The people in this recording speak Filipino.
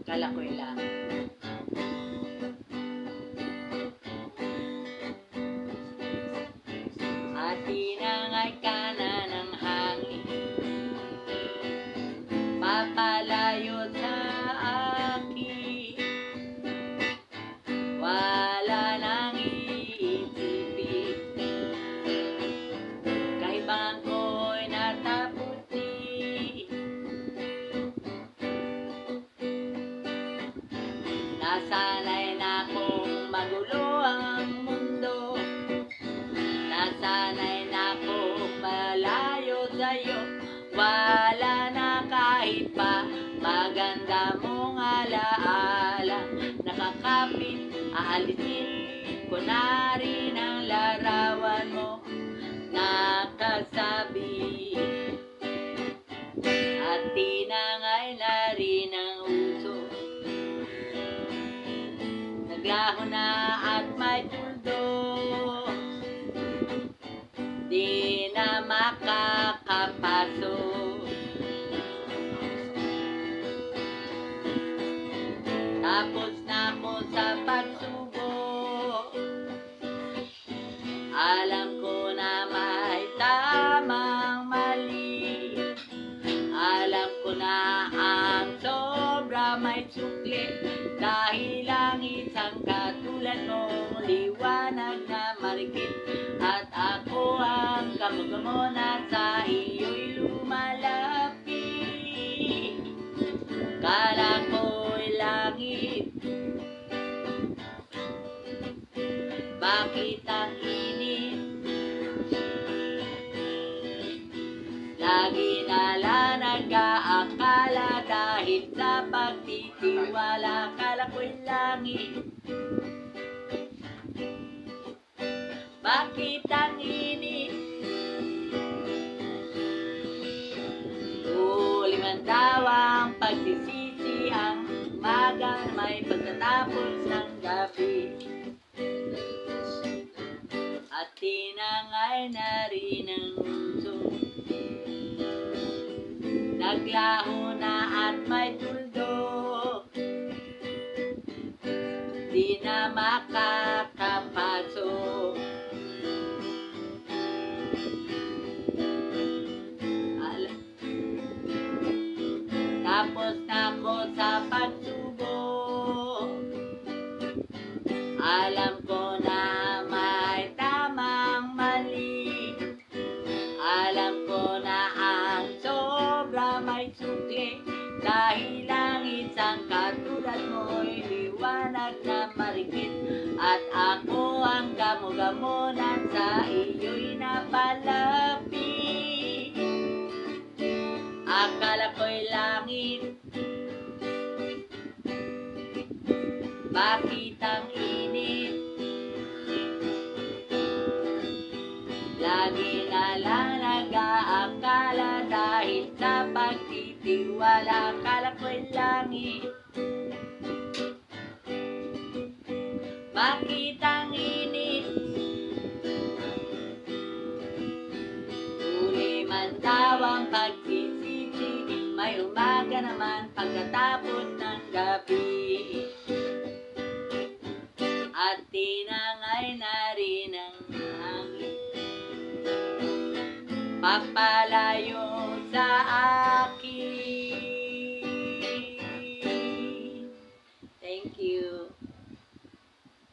Kalakoy lang. At tinangay ka na ng hangin, papalayo sa akin. Wala nang iisipin, kaibahan ko'y nataputi. Nasanay na kong magulo ang mundo, nasanay na kong malayo sa'yo. Wala na kahit pa maganda mong alaala, nakakapit, aalisin ko na rin ang larawan mo, nakasabi. At tinangay na rin ang uso, naglaho na at may puldo, di na makakapasok. Tapos na ako sa pagsubok, alam ko na may tamang mali, alam ko na ang sobra may sukli, dahil ang isang katulad mong liwanag na marikit, at ako ang kamugamo na sa iyo'y lumalapit. Kala ko'y langit, bakit ang init? Lagi na lang nag-aakala dahil sa pagtitiwala, kala ko'y langit. Bakit ang init? Huli man daw ang pagsisisi, ang umaga na may pagtatapos ng gabi. At tinangay na rin ang uso, naglaho na at may tuldo, di na makakapasok. Tapos na ako sa pagsubok, alam ko na may tamang mali, alam ko na ang sobra may sukli, dahil ang isang katulad mo'y liwanag na marikit, at ako ang gamo-gamonan sa iyo'y napalapit. Akala ko'y langit, bakit ang init? Lagi na lang nag-aakala dahil sa pagtitiwala, akala ko'y langit. Bakit ang init? Huli man daw ang pagsisisi, may umaga naman pagkatapos ng gabi. At tinangay na rin ang hangin, papalayo sa akin. Thank you.